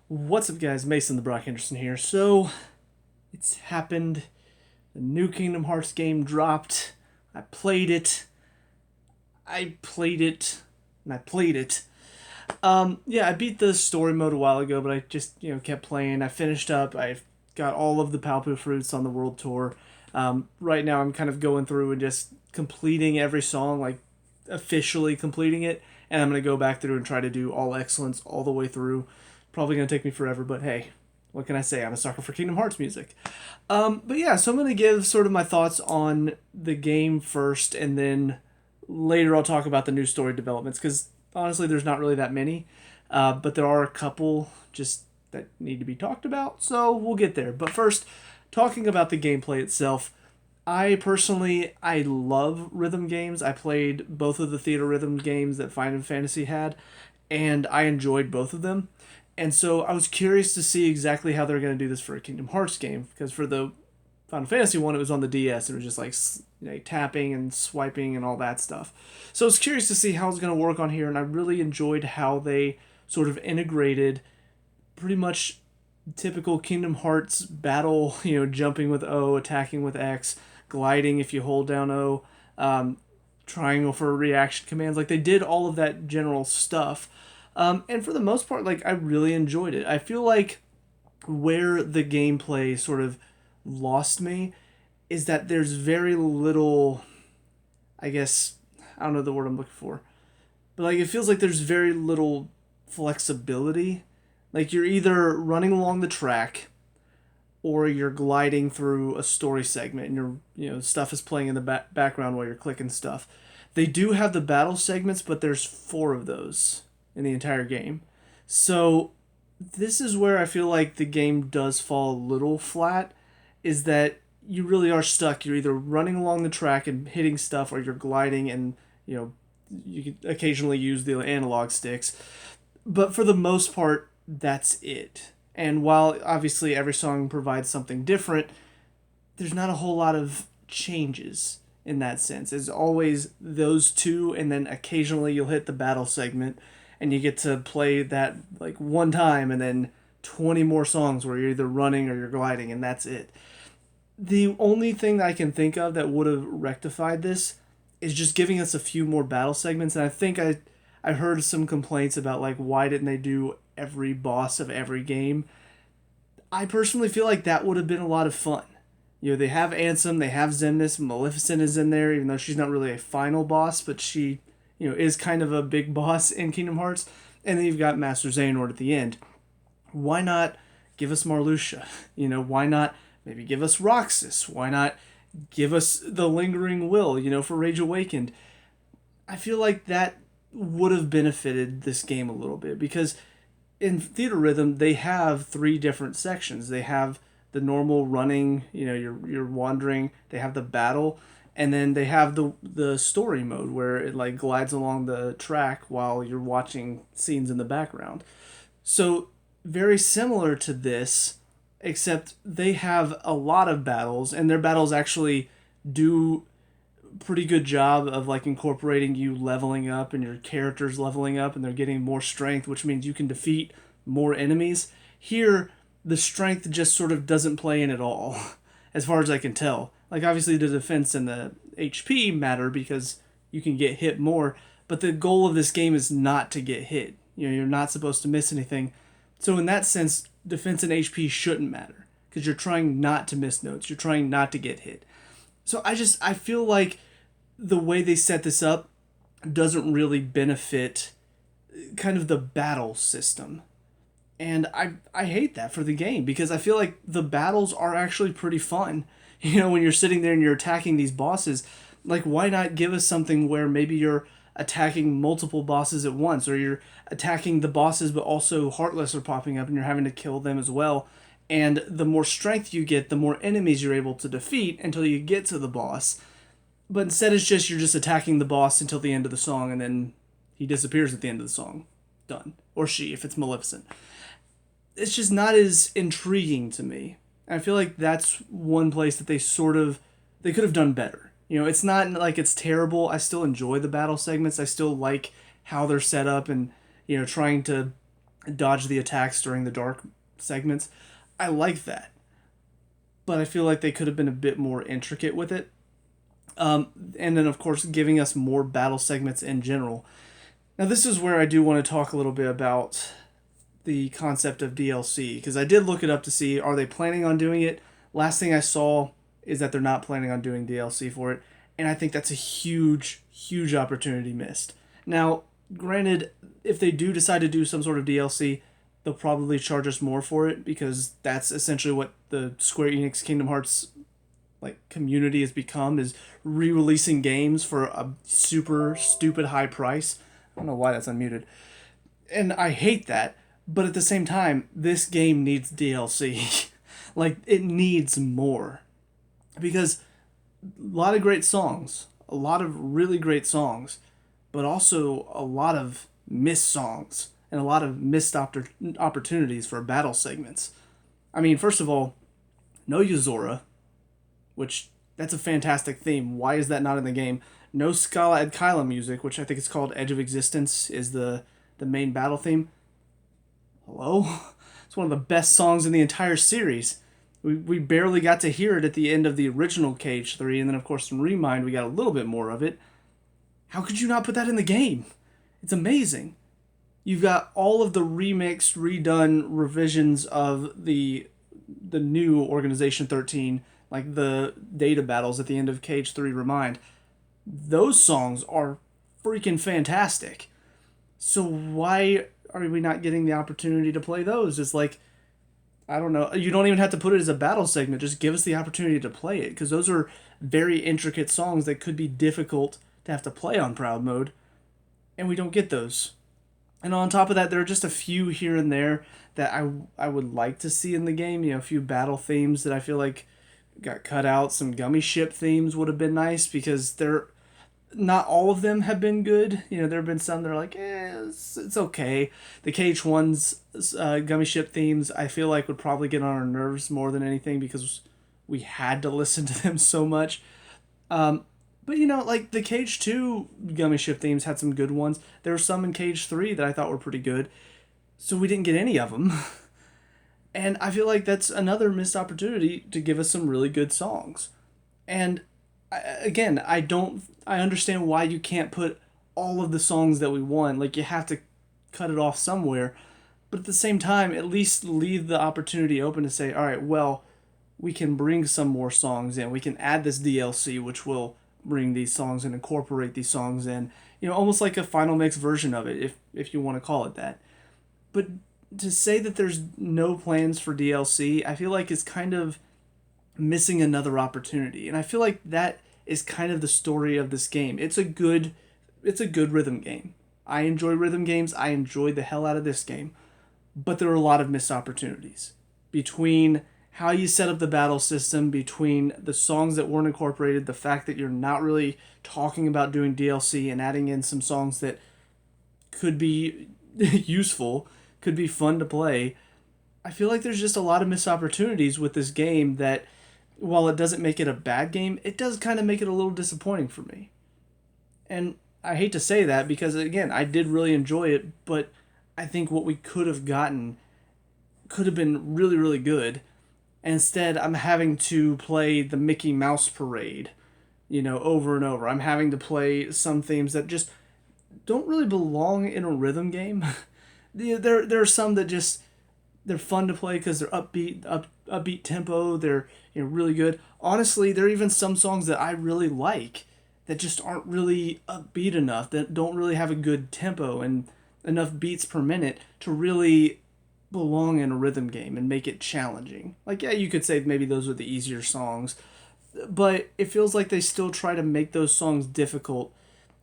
What's up, guys? Mason the Brock Henderson here. So, it's happened. The new Kingdom Hearts game dropped. I played it. I played it. And I played it. Yeah, I beat the story mode a while ago, but I just, kept playing. I finished up. I've got all of the Palpu fruits on the world tour. Right now, I'm kind of going through and just completing every song, like officially completing it. And I'm going to go back through and try to do all excellence all the way through. Probably going to take me forever, but hey, what can I say? I'm a sucker for Kingdom Hearts music. But yeah, so I'm going to give sort of my thoughts on the game first, and then later I'll talk about the new story developments, because honestly, there's not really that many. But there are a couple just that need to be talked about, so we'll get there. But first, talking about the gameplay itself, I love rhythm games. I played both of the theater rhythm games that Final Fantasy had, and I enjoyed both of them. And so I was curious to see exactly how they're going to do this for a Kingdom Hearts game, because for the Final Fantasy one, it was on the DS. It was just like tapping and swiping and all that stuff. So I was curious to see how it's going to work on here, and I really enjoyed how they sort of integrated pretty much typical Kingdom Hearts battle, jumping with O, attacking with X, gliding if you hold down O, triangle for reaction commands. Like they did all of that general stuff. And for the most part, like I really enjoyed it. I feel like where the gameplay sort of lost me is that there's very little, I guess, I don't know the word I'm looking for, but like it feels like there's very little flexibility. Like you're either running along the track or you're gliding through a story segment, and stuff is playing in the background while you're clicking stuff. They do have the battle segments, but there's four of those in the entire game. So this is where I feel like the game does fall a little flat, is that you really are stuck. You're either running along the track and hitting stuff, or you're gliding and, you can occasionally use the analog sticks. But for the most part, that's it. And while obviously every song provides something different, there's not a whole lot of changes in that sense. It's always those two, and then occasionally you'll hit the battle segment, and you get to play that like one time, and then 20 more songs where you're either running or you're gliding, and that's it. The only thing I can think of that would have rectified this is just giving us a few more battle segments. And I think I heard some complaints about like why didn't they do every boss of every game. I personally feel like that would have been a lot of fun. They have Ansem, they have Xemnas, Maleficent is in there, even though she's not really a final boss, but she, is kind of a big boss in Kingdom Hearts. And then you've got Master Xehanort at the end. Why not give us Marluxia? Why not maybe give us Roxas? Why not give us the Lingering Will, for Rage Awakened? I feel like that would have benefited this game a little bit, because in Theater Rhythm they have three different sections. They have the normal running, you're wandering. They have the battle, and then they have the story mode where it like glides along the track while you're watching scenes in the background. So very similar to this, except they have a lot of battles, and their battles actually do pretty good job of like incorporating you leveling up and your characters leveling up, and they're getting more strength, which means you can defeat more enemies. Here, the strength just sort of doesn't play in at all, as far as I can tell. Like obviously the defense and the HP matter because you can get hit more, but the goal of this game is not to get hit. You're not supposed to miss anything. So in that sense, defense and HP shouldn't matter, because you're trying not to miss notes. You're trying not to get hit. So I feel like the way they set this up doesn't really benefit kind of the battle system. And I hate that for the game, because I feel like the battles are actually pretty fun. When you're sitting there and you're attacking these bosses, like why not give us something where maybe you're attacking multiple bosses at once, or you're attacking the bosses but also Heartless are popping up and you're having to kill them as well. And the more strength you get, the more enemies you're able to defeat until you get to the boss. But instead it's just you're just attacking the boss until the end of the song, and then he disappears at the end of the song. Done. Or she, if it's Maleficent. It's just not as intriguing to me. I feel like that's one place that they could have done better. It's not like it's terrible. I still enjoy the battle segments. I still like how they're set up, and trying to dodge the attacks during the dark segments. I like that, but I feel like they could have been a bit more intricate with it. And then, of course, giving us more battle segments in general. Now, this is where I do want to talk a little bit about the concept of DLC, because I did look it up to see, are they planning on doing it? Last thing I saw is that they're not planning on doing DLC for it, and I think that's a huge, huge opportunity missed. Now, granted, if they do decide to do some sort of DLC, they'll probably charge us more for it, because that's essentially what the Square Enix Kingdom Hearts community has become, is re-releasing games for a super stupid high price. I don't know why that's unmuted. And I hate that, but at the same time, this game needs DLC. It needs more. Because a lot of great songs, a lot of really great songs, but also a lot of missed songs and a lot of missed opportunities for battle segments. I mean, first of all, no Yuzora, which that's a fantastic theme. Why is that not in the game? No Scala Ad Kyla music, which I think is called Edge of Existence, is the main battle theme. Hello? It's one of the best songs in the entire series. We barely got to hear it at the end of the original KH3, and then, of course, in Remind, we got a little bit more of it. How could you not put that in the game? It's amazing. You've got all of the remixed, redone revisions of the new Organization 13, like the data battles at the end of KH3 Remind. Those songs are freaking fantastic. So why are we not getting the opportunity to play those? It's like, I don't know. You don't even have to put it as a battle segment. Just give us the opportunity to play it, because those are very intricate songs that could be difficult to have to play on Proud Mode, and we don't get those. And on top of that, there are just a few here and there that I would like to see in the game. A few battle themes that I feel like got cut out. Some Gummy Ship themes would have been nice, because they're not all of them have been good. There have been some that are like, it's okay. The KH1's Gummy Ship themes, I feel like, would probably get on our nerves more than anything, because we had to listen to them so much. But the KH2 Gummy Ship themes had some good ones. There were some in KH3 that I thought were pretty good. So we didn't get any of them. And I feel like that's another missed opportunity to give us some really good songs. And again, I understand why you can't put all of the songs that we want. You have to cut it off somewhere. But at the same time, at least leave the opportunity open to say, all right, well, we can bring some more songs in. We can add this DLC, which will bring these songs and incorporate these songs in. Almost like a Final Mix version of it, if you want to call it that. But to say that there's no plans for DLC, I feel like is kind of missing another opportunity. And I feel like that is kind of the story of this game. It's a good rhythm game. I enjoy rhythm games. I enjoyed the hell out of this game. But there are a lot of missed opportunities between how you set up the battle system, between the songs that weren't incorporated, the fact that you're not really talking about doing DLC and adding in some songs that could be useful, could be fun to play. I feel like there's just a lot of missed opportunities with this game that, while it doesn't make it a bad game, it does kind of make it a little disappointing for me. And I hate to say that, because, again, I did really enjoy it, but I think what we could have gotten could have been really, really good. And instead, I'm having to play the Mickey Mouse Parade, over and over. I'm having to play some themes that just don't really belong in a rhythm game. There are some that just, they're fun to play because they're upbeat tempo. They're really good. Honestly, there are even some songs that I really like that just aren't really upbeat enough, that don't really have a good tempo and enough beats per minute to really belong in a rhythm game and make it challenging. Yeah, you could say maybe those are the easier songs, but it feels like they still try to make those songs difficult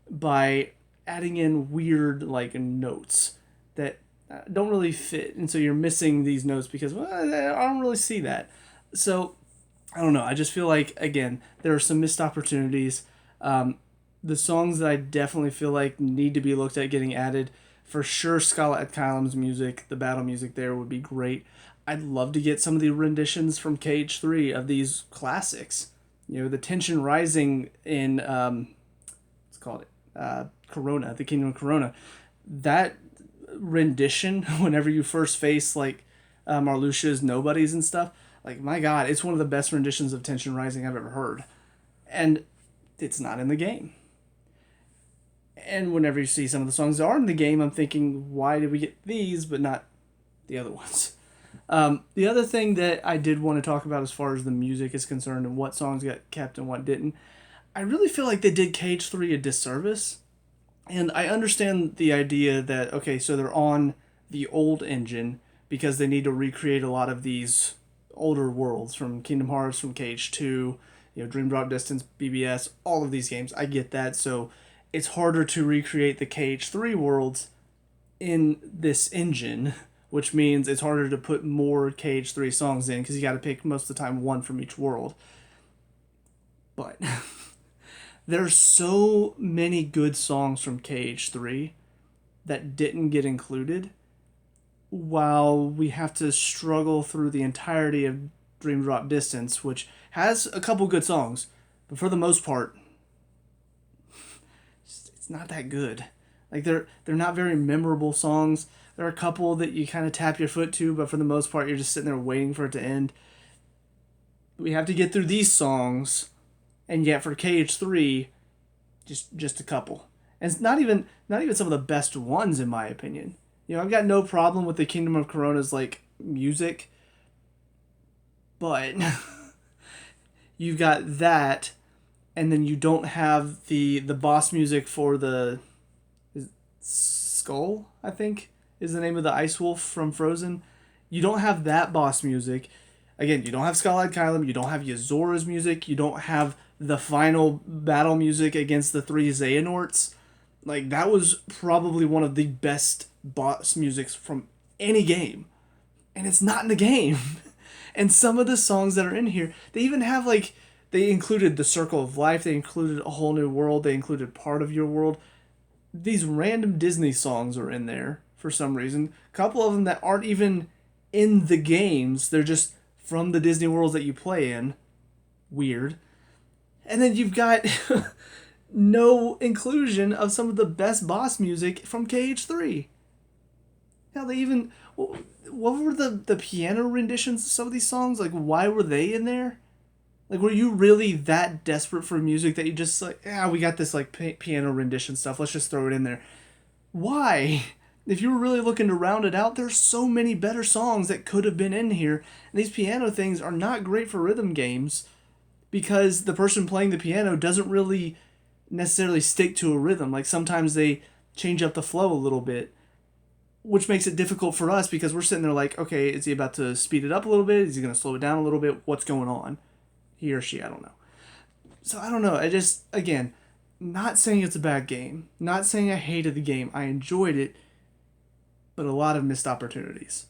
by adding in weird notes that don't really fit, and so you're missing these notes because, well, I don't really see that. So I don't know. I just feel like, again, there are some missed opportunities. The songs that I definitely feel like need to be looked at getting added, for sure, Scala at Kylem's music, the battle music there would be great. I'd love to get some of the renditions from KH3 of these classics. The tension rising in, what's called it? Corona, the Kingdom of Corona. That rendition whenever you first face like Marluxia's nobodies and stuff. Like my God, it's one of the best renditions of Tension Rising I've ever heard, and it's not in the game. And whenever you see some of the songs that are in the game, I'm thinking, why did we get these but not the other ones? The other thing that I did want to talk about as far as the music is concerned and what songs got kept and what didn't, I really feel like they did Cage 3 a disservice. And I understand the idea that, okay, so they're on the old engine because they need to recreate a lot of these older worlds from Kingdom Hearts, from Cage 2, Dream Drop Distance, BBS, all of these games. I get that. So it's harder to recreate the Cage 3 worlds in this engine, which means it's harder to put more Cage 3 songs in because you got to pick most of the time one from each world. But there's so many good songs from Cage 3 that didn't get included, while we have to struggle through the entirety of Dream Drop Distance, which has a couple good songs, but for the most part, it's not that good. Like they're not very memorable songs. There are a couple that you kind of tap your foot to, but for the most part, you're just sitting there waiting for it to end. We have to get through these songs, and yet for Cage 3, just a couple. And it's not even some of the best ones in my opinion. I've got no problem with the Kingdom of Corona's like music, but you've got that, and then you don't have the boss music for the Skull, I think is the name of the ice wolf from Frozen. You don't have that boss music. Again, you don't have Skull-Eyed Kylam, you don't have Yazora's music, you don't have the final battle music against the three Xehanorts. Like, that was probably one of the best boss musics from any game. And it's not in the game. And some of the songs that are in here, they even have, like, they included the Circle of Life, they included A Whole New World, they included Part of Your World. These random Disney songs are in there for some reason. A couple of them that aren't even in the games, they're just from the Disney worlds that you play in. Weird. And then you've got no inclusion of some of the best boss music from Cage 3. Hell, they even... What were the piano renditions of some of these songs? Like, why were they in there? Like, were you really that desperate for music that you just, like, we got this, like, piano rendition stuff, let's just throw it in there? Why? If you were really looking to round it out, there's so many better songs that could have been in here. And these piano things are not great for rhythm games because the person playing the piano doesn't really necessarily stick to a rhythm. Like, sometimes they change up the flow a little bit, which makes it difficult for us because we're sitting there like, okay, is he about to speed it up a little bit? Is he going to slow it down a little bit? What's going on? He or she, I don't know. So I don't know. I just, again, not saying it's a bad game. Not saying I hated the game. I enjoyed it, but a lot of missed opportunities.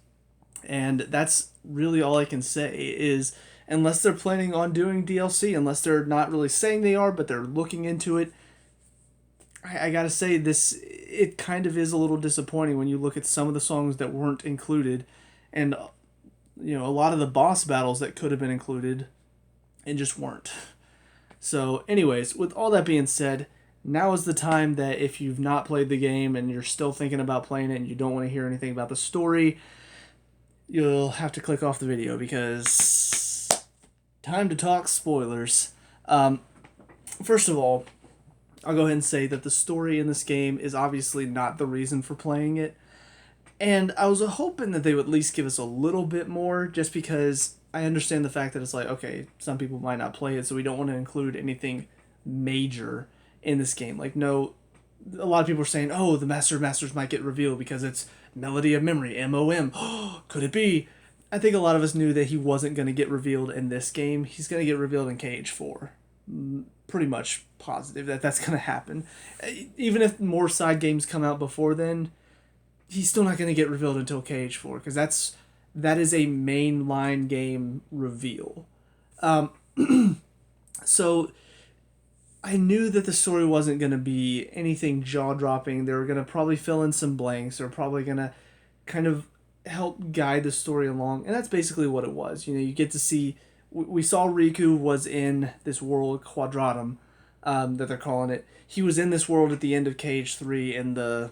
And that's really all I can say is, unless they're planning on doing DLC, unless they're not really saying they are, but they're looking into it, I gotta say, it kind of is a little disappointing when you look at some of the songs that weren't included, and a lot of the boss battles that could have been included and just weren't. So anyways, with all that being said, now is the time that if you've not played the game and you're still thinking about playing it and you don't want to hear anything about the story, you'll have to click off the video because time to talk spoilers. First of all, I'll go ahead and say that the story in this game is obviously not the reason for playing it. And I was hoping that they would at least give us a little bit more, just because I understand the fact that it's like, okay, some people might not play it, so we don't want to include anything major in this game. Like, no, a lot of people are saying, oh, the Master of Masters might get revealed because it's Melody of Memory, MOM. Could it be? I think a lot of us knew that he wasn't going to get revealed in this game. He's going to get revealed in Cage 4. Pretty much positive that that's going to happen. Even if more side games come out before then, he's still not going to get revealed until Cage 4, because that is a mainline game reveal. So I knew that the story wasn't going to be anything jaw-dropping. They were going to probably fill in some blanks. They were probably going to kind of help guide the story along, and that's basically what it was. You get to see... We saw Riku was in this world, Quadratum, that they're calling it. He was in this world at the end of Cage 3 in the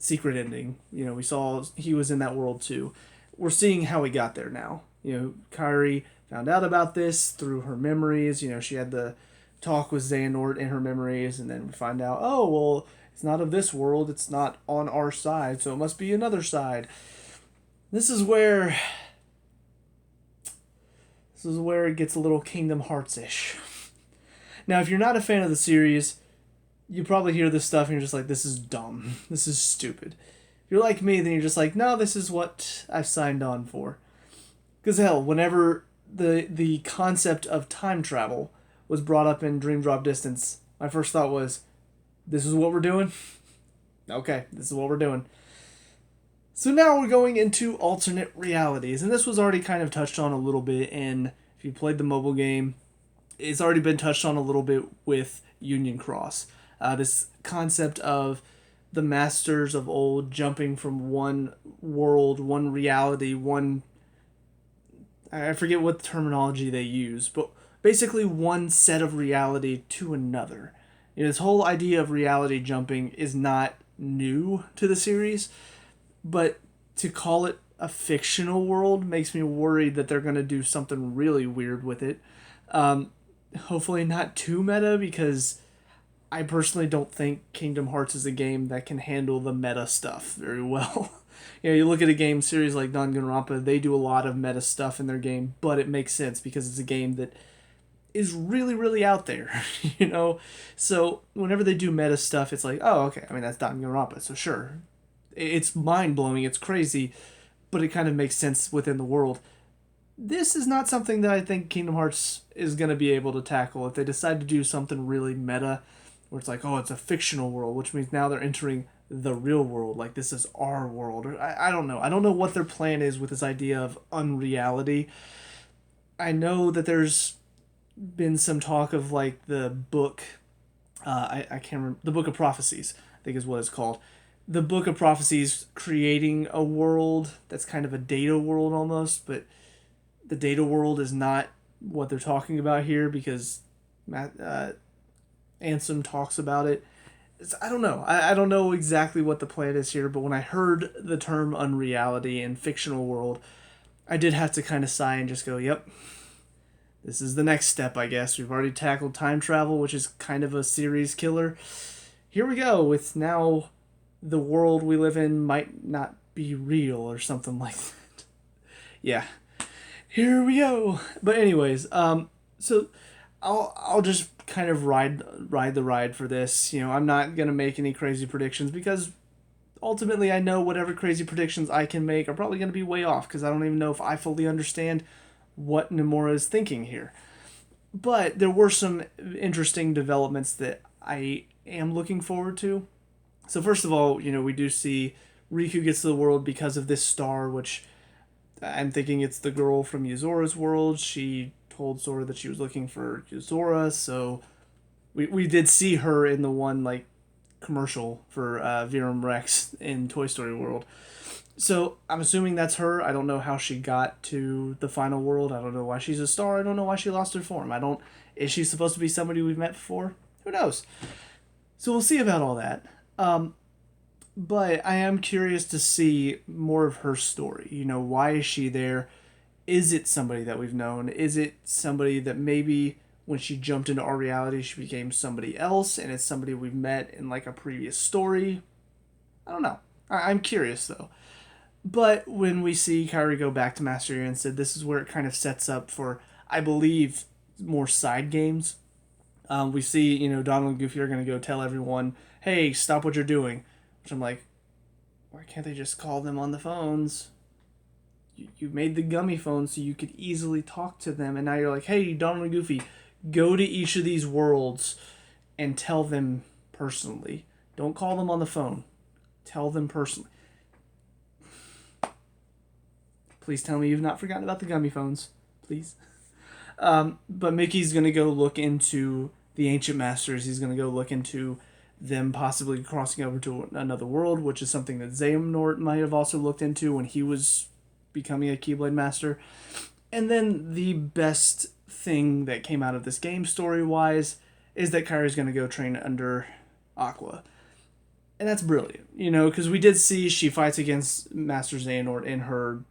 secret ending. We saw he was in that world too. We're seeing how he got there now. Kairi found out about this through her memories. She had the talk with Xehanort in her memories, and then we find out, oh, well, it's not of this world, it's not on our side, so it must be another side. This is where it gets a little Kingdom Hearts-ish. Now, if you're not a fan of the series, you probably hear this stuff and you're just like, this is dumb. This is stupid. If you're like me, then you're just like, no, this is what I've signed on for. Because hell, whenever the concept of time travel was brought up in Dream Drop Distance, my first thought was, this is what we're doing? Okay, this is what we're doing. So now we're going into alternate realities, and this was already kind of touched on a little bit in, if you played the mobile game, it's already been touched on a little bit with Union Cross. This concept of the masters of old jumping from one world, one reality, I forget what terminology they use, but basically one set of reality to another. This whole idea of reality jumping is not new to the series, but to call it a fictional world makes me worried that they're going to do something really weird with it. Hopefully not too meta, because I personally don't think Kingdom Hearts is a game that can handle the meta stuff very well. You look at a game series like Danganronpa, they do a lot of meta stuff in their game, but it makes sense because it's a game that is really, really out there, So whenever they do meta stuff, it's like, oh, okay, that's Danganronpa, so sure. It's mind-blowing, it's crazy, but it kind of makes sense within the world. This is not something that I think Kingdom Hearts is going to be able to tackle. If they decide to do something really meta, where it's like, oh, it's a fictional world, which means now they're entering the real world, like this is our world. Or I don't know. I don't know what their plan is with this idea of unreality. I know that there's been some talk of like the book, I can't remember, the Book of Prophecies, I think is what it's called. The Book of Prophecies creating a world that's kind of a data world almost, but the data world is not what they're talking about here, because Ansem talks about it. I don't know. I don't know exactly what the plan is here, but when I heard the term unreality and fictional world, I did have to kind of sigh and just go, yep, this is the next step, I guess. We've already tackled time travel, which is kind of a series killer. Here we go with now the world we live in might not be real or something like that. Yeah. Here we go. But anyways, so I'll just kind of ride the ride for this. I'm not gonna make any crazy predictions, because ultimately I know whatever crazy predictions I can make are probably gonna be way off, because I don't even know if I fully understand what Nomura is thinking here. But there were some interesting developments that I am looking forward to. So first of all, we do see Riku gets to the world because of this star, which I'm thinking it's the girl from Yuzora's world. She told Sora that she was looking for Yuzora, so we did see her in the one like commercial for Virum Rex in Toy Story World. So I'm assuming that's her. I don't know how she got to the final world. I don't know why she's a star. I don't know why she lost her form. Is she supposed to be somebody we've met before? Who knows? So we'll see about all that. But I am curious to see more of her story. Why is she there? Is it somebody that we've known? Is it somebody that maybe when she jumped into our reality, she became somebody else, and it's somebody we've met in like a previous story? I don't know. I'm curious though. But when we see Kairi go back to Master Yi and said, this is where it kind of sets up for, I believe, more side games. We see, Donald and Goofy are going to go tell everyone, hey, stop what you're doing. Which I'm like, why can't they just call them on the phones? You made the gummy phone so you could easily talk to them, and now you're like, hey, Donald and Goofy, go to each of these worlds and tell them personally. Don't call them on the phone. Tell them personally. Please tell me you've not forgotten about the gummy phones. Please. But Mickey's going to go look into the Ancient Masters. He's going to go look into them possibly crossing over to another world, which is something that Xehanort might have also looked into when he was becoming a Keyblade Master. And then the best thing that came out of this game story-wise is that Kairi's going to go train under Aqua. And that's brilliant, because we did see she fights against Master Xehanort in her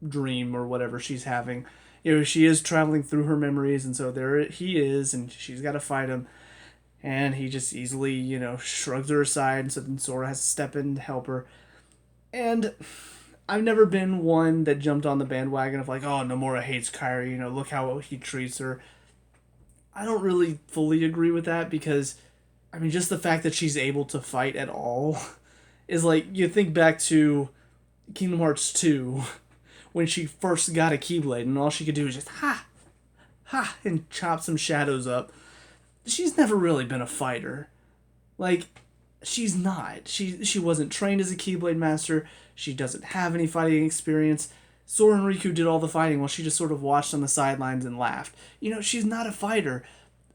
dream or whatever she's having. She is traveling through her memories, and so there he is, and she's got to fight him. And he just easily, shrugs her aside, and so then Sora has to step in to help her. And I've never been one that jumped on the bandwagon of like, oh, Nomura hates Kairi, look how he treats her. I don't really fully agree with that because, I mean, just the fact that she's able to fight at all is like, you think back to Kingdom Hearts 2 when she first got a Keyblade and all she could do was just ha, ha, and chop some shadows up. She's never really been a fighter. Like, she's not. She wasn't trained as a Keyblade master. She doesn't have any fighting experience. Sora and Riku did all the fighting while she just sort of watched on the sidelines and laughed. She's not a fighter.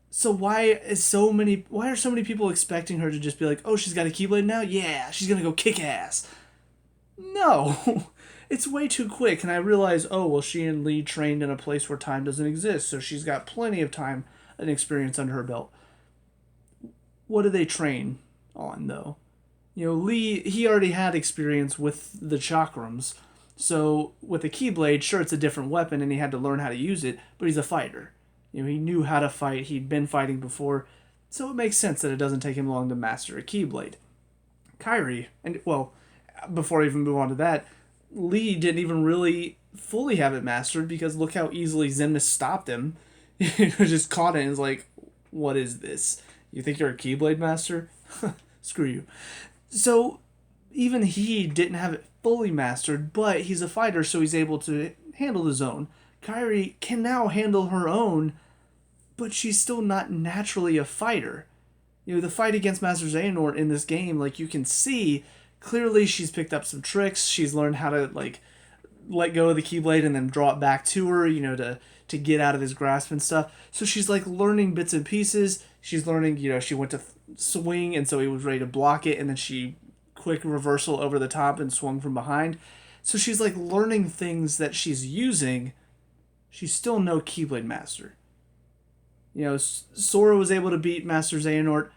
So why are so many people expecting her to just be like, oh, she's got a Keyblade now? Yeah, she's gonna go kick ass. No. It's way too quick, and I realize, oh, well, she and Lee trained in a place where time doesn't exist, so she's got plenty of time and experience under her belt. What do they train on, though? Lee, he already had experience with the chakrams, so with the Keyblade, sure, it's a different weapon, and he had to learn how to use it, but he's a fighter. He knew how to fight, he'd been fighting before, so it makes sense that it doesn't take him long to master a Keyblade. Kairi, and, well, before I even move on to that, Lee didn't even really fully have it mastered because look how easily Xemnas stopped him. He just caught it and was like, what is this? You think you're a Keyblade master? Screw you. So even he didn't have it fully mastered, but he's a fighter, so he's able to handle his own. Kairi can now handle her own, but she's still not naturally a fighter. The fight against Master Xehanort in this game, like you can see, clearly she's picked up some tricks. She's learned how to like let go of the Keyblade and then draw it back to her, to get out of his grasp and stuff. So she's like learning bits and pieces. She's learning, she went to swing and so he was ready to block it and then she quick reversal over the top and swung from behind. So she's like learning things that she's using. She's still no Keyblade master. Sora was able to beat Master Xehanort.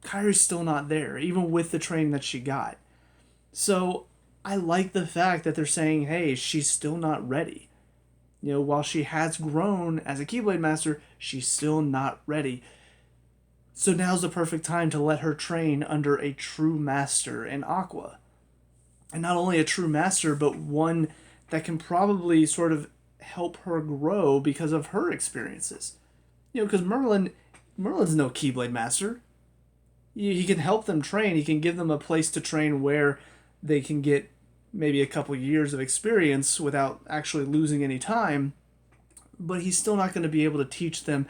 Kairi's still not there, even with the training that she got. So I like the fact that they're saying, hey, she's still not ready. While she has grown as a Keyblade master, she's still not ready. So now's the perfect time to let her train under a true master in Aqua. And not only a true master, but one that can probably sort of help her grow because of her experiences. Because Merlin's no Keyblade master. He can help them train. He can give them a place to train where they can get maybe a couple years of experience without actually losing any time, but he's still not going to be able to teach them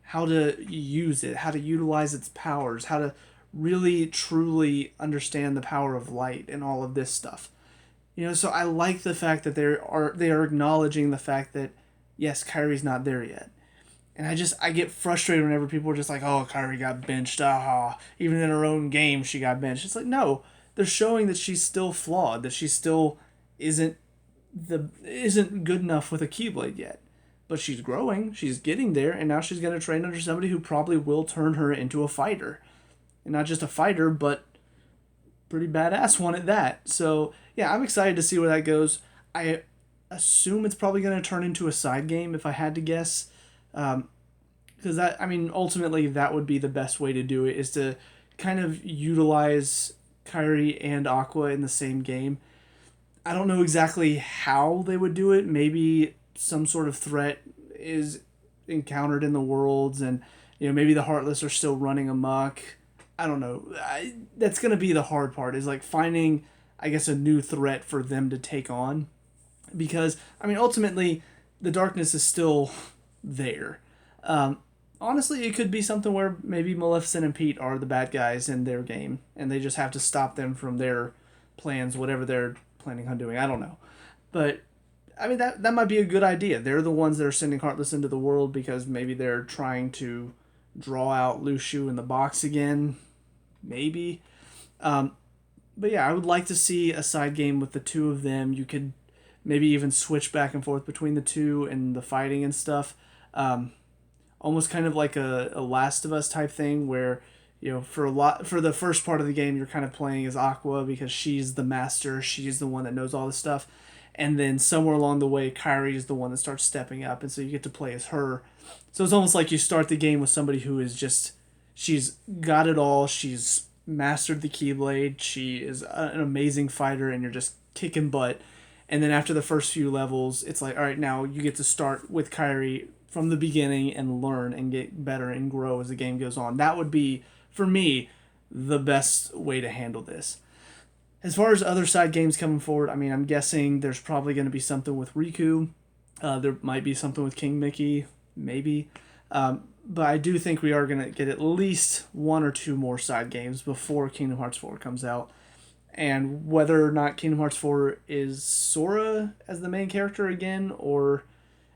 how to use it, how to utilize its powers, how to really truly understand the power of light and all of this stuff. So I like the fact that they are acknowledging the fact that yes, Kairi's not there yet. And I get frustrated whenever people are just like, oh, Kairi got benched. Even in her own game, she got benched. It's like, no, they're showing that she's still flawed, that she still isn't good enough with a Keyblade yet. But she's growing, she's getting there, and now she's going to train under somebody who probably will turn her into a fighter. And not just a fighter, but pretty badass one at that. So, yeah, I'm excited to see where that goes. I assume it's probably going to turn into a side game, if I had to guess. Because ultimately that would be the best way to do it, is to kind of utilize Kairi and Aqua in the same game. I don't know exactly how they would do it. Maybe some sort of threat is encountered in the worlds and maybe the Heartless are still running amok. I don't know. That's going to be the hard part, is like finding, I guess, a new threat for them to take on. Because, ultimately, the darkness is still there. Honestly, it could be something where maybe Maleficent and Pete are the bad guys in their game, and they just have to stop them from their plans, whatever they're planning on doing. I don't know. But, that might be a good idea. They're the ones that are sending Heartless into the world because maybe they're trying to draw out Lushu in the box again. Maybe. But yeah, I would like to see a side game with the two of them. You could maybe even switch back and forth between the two and the fighting and stuff. Almost kind of like a Last of Us type thing where For the first part of the game, you're kind of playing as Aqua because she's the master, she's the one that knows all this stuff, and then somewhere along the way, Kairi is the one that starts stepping up, and so you get to play as her. So it's almost like you start the game with somebody who is just she's got it all. She's mastered the Keyblade. She is an amazing fighter, and you're just kicking butt. And then after the first few levels, it's like, all right, now you get to start with Kairi from the beginning and learn and get better and grow as the game goes on. That would be, for me, the best way to handle this. As far as other side games coming forward, I mean, I'm guessing there's probably going to be something with Riku. There might be something with King Mickey, maybe. But I do think we are going to get at least one or two more side games before Kingdom Hearts 4 comes out. And whether or not Kingdom Hearts 4 is Sora as the main character again, or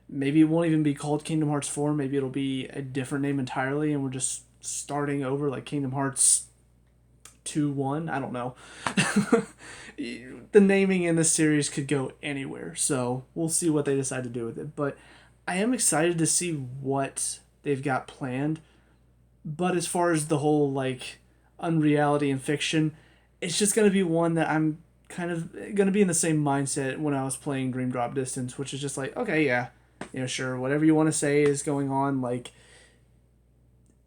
maybe it won't even be called Kingdom Hearts 4, maybe it'll be a different name entirely and we're just starting over like Kingdom Hearts 2-1. I don't know. The naming in this series could go anywhere, so we'll see what they decide to do with it. But I am excited to see what they've got planned. But as far as the whole like unreality and fiction, it's just going to be one that I'm kind of going to be in the same mindset when I was playing Dream Drop Distance, which is just like, okay, yeah, sure, whatever you want to say is going on. Like,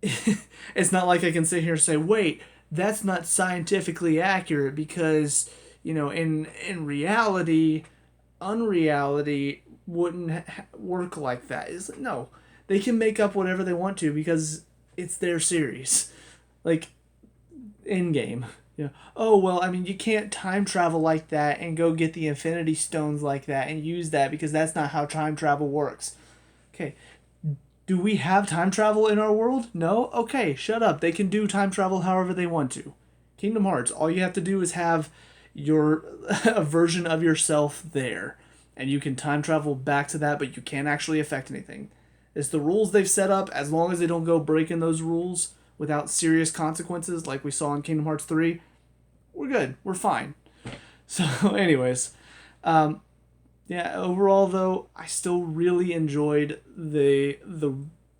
it's not like I can sit here and say, wait, that's not scientifically accurate because, in reality, unreality wouldn't work like that. No, they can make up whatever they want to because it's their series. Like, in game. Oh, well, I mean, you can't time travel like that and go get the Infinity Stones like that and use that because that's not how time travel works. Okay. Do we have time travel in our world? No? Okay, shut up. They can do time travel however they want to. Kingdom Hearts, all you have to do is have a version of yourself there. And you can time travel back to that, but you can't actually affect anything. It's the rules they've set up. As long as they don't go breaking those rules without serious consequences like we saw in Kingdom Hearts 3, we're good. We're fine. So anyways, overall though, I still really enjoyed the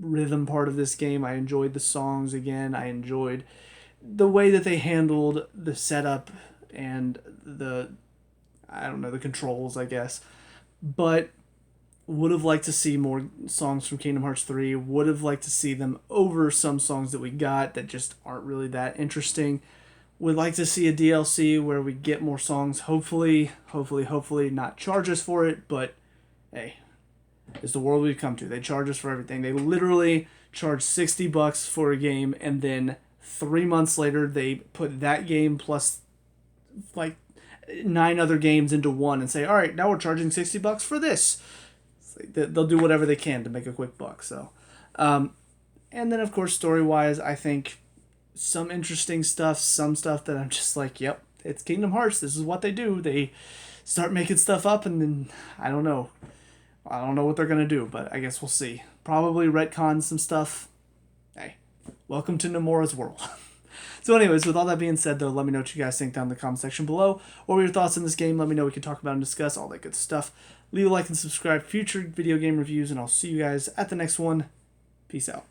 rhythm part of this game. I enjoyed the songs again. I enjoyed the way that they handled the setup and the controls, I guess. But would have liked to see more songs from Kingdom Hearts 3. Would have liked to see them over some songs that we got that just aren't really that interesting. Would like to see a DLC where we get more songs. Hopefully not charge us for it, but hey, it's the world we've come to. They charge us for everything. They literally charge $60 for a game, and then 3 months later they put that game plus like 9 other games into one and say, all right, now we're charging $60 for this. They'll do whatever they can to make a quick buck. So, and then of course story-wise, I think some interesting stuff, some stuff that I'm just like, yep, it's Kingdom Hearts. This is what they do. They start making stuff up, and then I don't know what they're gonna do, but I guess we'll see. Probably retcon some stuff. Hey, welcome to Nomura's world. So anyways, with all that being said, though, let me know what you guys think down in the comment section below. What were your thoughts on this game? Let me know. We can talk about and discuss all that good stuff. Leave a like and subscribe for future video game reviews, and I'll see you guys at the next one. Peace out.